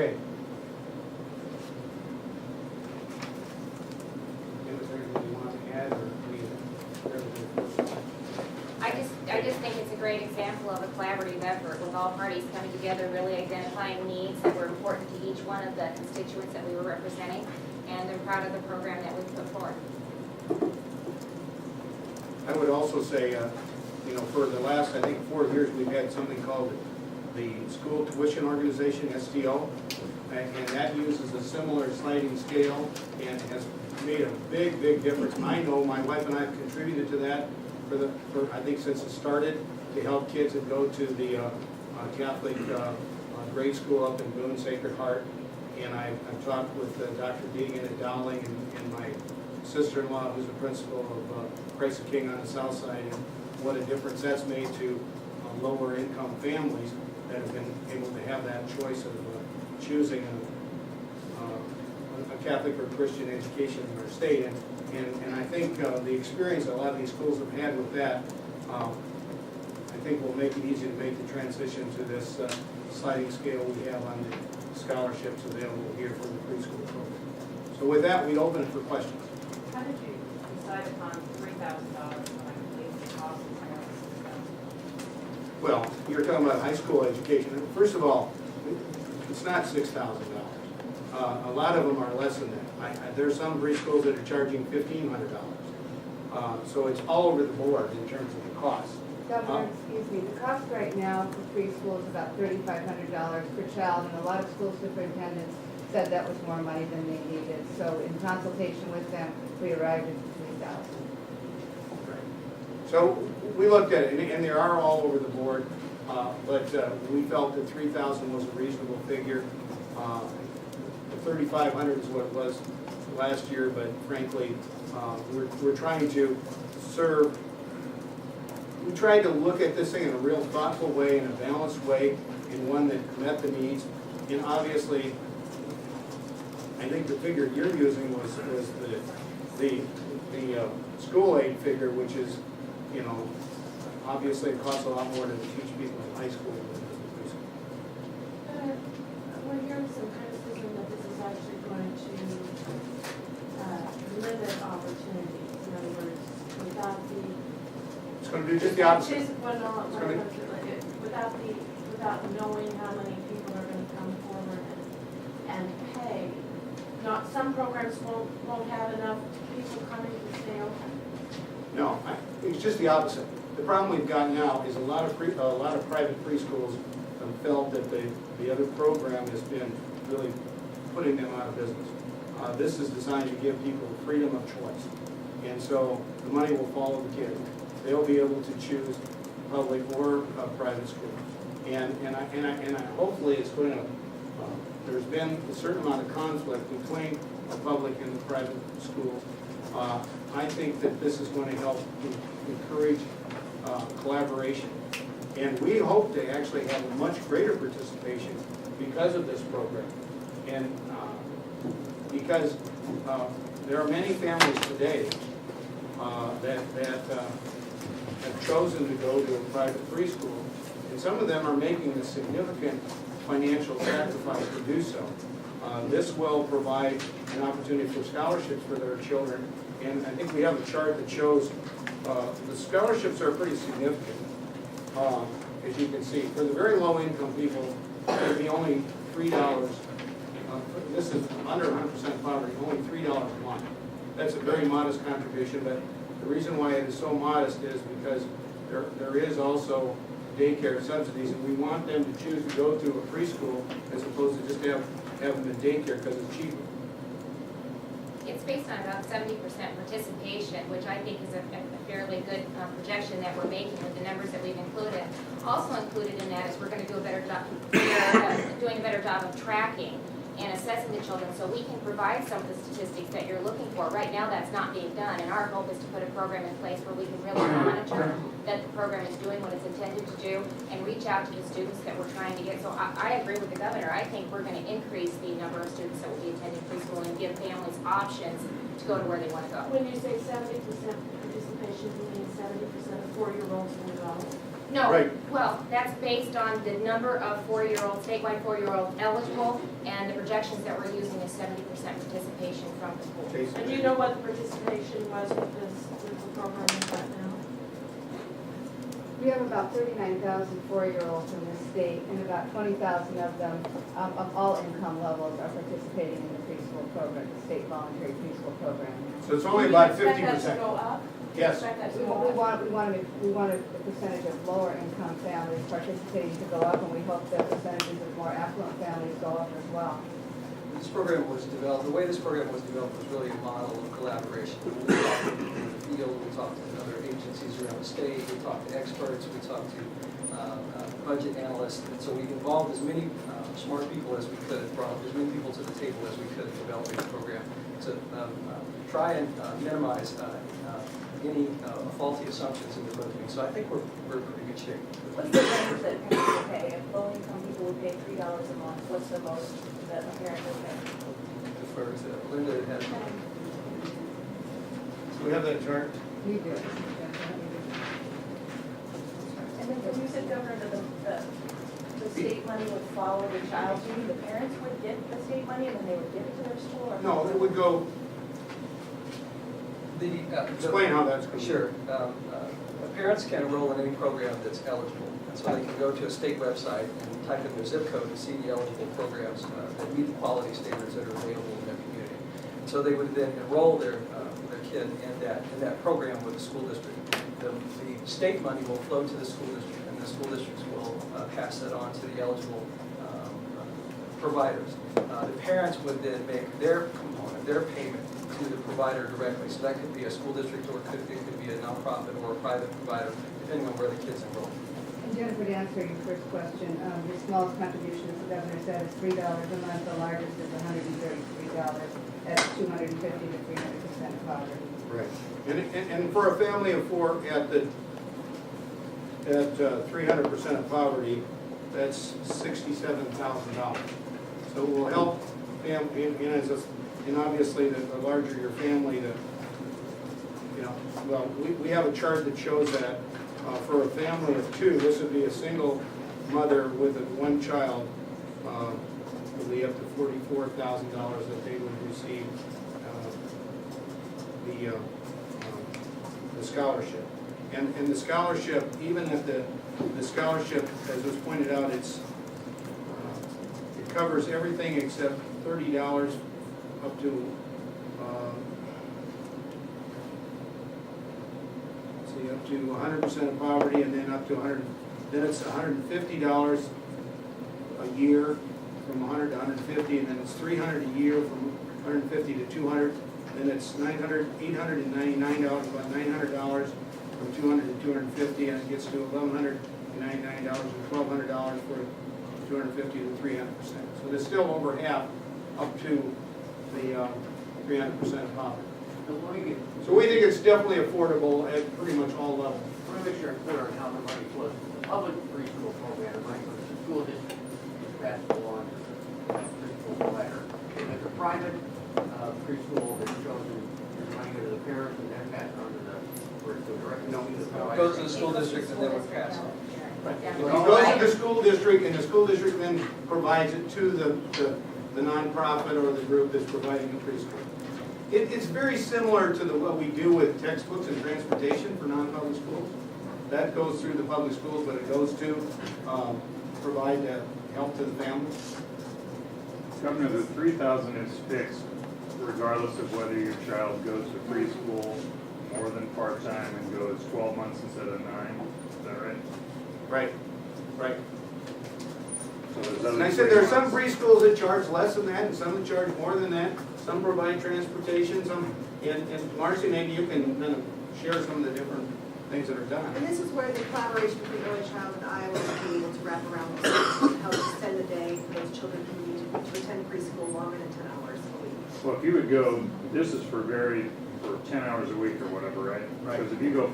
Okay. Is there anything you want to add, or I just think it's a great example of a collaborative effort with all parties coming together, really identifying needs that were important to each one of the constituents that we were representing, and they're proud of the program that we put forward. I would also say, you know, for the last, I think, 4 years, we've had something called the School Tuition Organization, STO, and that uses a similar sliding scale and has made a big, big difference. I know my wife and I have contributed to that for I think since it started, to help kids that go to the Catholic grade school up in Boone, Sacred Heart. And I've talked with Dr. Deegan at Dowling and my sister-in-law, who's the principal of Christ the King on the south side, and what a difference that's made to lower income families that have been able to have that choice of choosing a Catholic or Christian education in our state. And I think the experience that a lot of these schools have had with that, I think will make it easy to make the transition to this sliding scale we have on the scholarships available here for the preschool program. So with that, we'd open it for questions. How did you decide upon $3,000 when I believe the cost is more than $6,000? Well, you're talking about high school education. First of all, it's not $6,000. A lot of them are less than that. There's some preschools that are charging $1,500. So it's all over the board in terms of the cost. Governor, excuse me, the cost right now for preschool is about $3,500 per child, and a lot of school superintendents said that was more money than they needed. So in consultation with them, we arrived at $3,000. Right. So we looked at it, and they are all over the board, but we felt that $3,000 was a reasonable figure. The $3,500 is what it was last year, but frankly, we're trying to serve. We tried to look at this thing in a real thoughtful way, in a balanced way, in one that met the needs. And obviously, I think the figure you're using was the school aid figure, which is, you know, obviously it costs a lot more to teach people in high school than it does in preschool. We're hearing some criticism that this is actually going to limit opportunities. In other words, without the It's going to do just the opposite. Without knowing how many people are going to come forward and pay. Not some programs won't have enough people coming to stay open. No, it's just the opposite. The problem we've got now is a lot of private preschools have felt that the other program has been really putting them out of business. This is designed to give people freedom of choice, and so the money will follow the kid. They'll be able to choose public or private school, and hopefully it's going to. There's been a certain amount of conflict between the public and the private schools. I think that this is going to help encourage collaboration. And we hope to actually have a much greater participation because of this program. And because there are many families today that have chosen to go to a private preschool, and some of them are making a significant financial sacrifice to do so. This will provide an opportunity for scholarships for their children, and I think we have a chart that shows the scholarships are pretty significant. As you can see, for the very low income people, it would be only $3. This is under 100% poverty, only $3 a month. That's a very modest contribution, but the reason why it is so modest is because there is also daycare subsidies, and we want them to choose to go to a preschool as opposed to just have them in daycare because it's cheaper. It's based on about 70% participation, which I think is a fairly good projection that we're making with the numbers that we've included. Also included in that is we're going to do a better job, doing a better job of tracking and assessing the children so we can provide some of the statistics that you're looking for. Right now that's not being done, and our hope is to put a program in place where we can really monitor that the program is doing what it's intended to do and reach out to the students that we're trying to get. So I agree with the governor. I think we're going to increase the number of students that will be attending preschool and give families options to go to where they want to go. When you say 70% participation, you mean 70% of 4-year-olds will go? No, Right. well, that's based on the number of statewide four-year-olds eligible, and the projections that we're using is 70% participation from the pool. Okay, so And do you know what the participation was with the program we've got now? We have about 39,000 four-year-olds in this state, and about 20,000 of them, of all income levels, are participating in the preschool program, the state voluntary preschool program. So it's only about Do you 50%. expect that to go up? Yes. Expect that to We go up? want the percentage of lower income families participating to go up, and we hope that percentages of more affluent families go up as well. This program was developed, the way this program was developed was really a model of collaboration. We talked to the field, we talked to other agencies around the state, we talked to experts, we talked to budget analysts, and so we involved as many smart people as we could, brought as many people to the table as we could in developing the program to try and minimize any faulty assumptions in the budgeting. So I think we're in pretty good shape. What's the range that parents would pay? If low-income people would pay $3 a month, what's the most that a parent would pay? Defer to Linda has. So we have that chart. We do. And then when you said, Governor, that the state money would follow the child, do you mean the parents would get the state money and then they would give it to their school? Or No, it would go, explain how that's going to Sure. Parents can enroll in any program that's eligible. And so they can go to a state website and type in their zip code to see the eligible programs that meet the quality standards that are available in their community. So they would then enroll their kid in that program with the school district. The state money will flow to the school district, and the school districts will pass that on to the eligible providers. The parents would then make their component, their payment to the provider directly. So that could be a school district, or it could be a nonprofit or a private provider, depending on where the kid's enrolled. And Jennifer, to answer your first question, the smallest contribution, as the governor said, is $3 a month. The largest is $133 at 250 to 300% of poverty. Right. And for a family of four at 300% of poverty, that's $67,000. So it will help and obviously the larger your family, we have a chart that shows that for a family of two, this would be a single mother with one child, would be up to $44,000 that they would receive the scholarship. And the scholarship, even if the scholarship, as was pointed out, it covers everything except $30 up to up to 100% of poverty, and then up to 100. Then it's $150 a year from 100 to 150, and then it's $300 a year from 150 to 200. Then it's $899, about $900 from 200 to 250, and it gets to $1,199 or $1,200 for 250 to 300%. So there's still over half up to the 300% of poverty. So we think it's definitely affordable at pretty much all levels. I want to make sure I'm clear on how the money flows. The public preschool program, the money goes to the school district, passed along to the preschool provider. If it's a private preschool that's chosen, the money goes to the parents and then passed on to the, or to directly to the provider. It goes to the school district and then would pass on. Yeah. It goes to the school district, and the school district then provides it to the nonprofit or the group that's providing the preschool. It's very similar to what we do with textbooks and transportation for non-public schools. That goes through the public schools, but it goes to provide help to the family. Governor, the 3,000 is fixed regardless of whether your child goes to preschool more than part-time and goes 12 months instead of 9. Is that right? Right, right. So there's And other I said there are 3 some months. preschools that charge less than that, and some that charge more than that. Some provide transportation, some, and Marcy, maybe you can kind of share some of the different things that are done. And this is where the collaboration between Early Childhood Iowa will be able to wrap around those, help extend the day for those children who need to attend preschool longer than 10 hours a week. Well, if you would go, this is for 10 hours a week or whatever, right? Right. Because if you go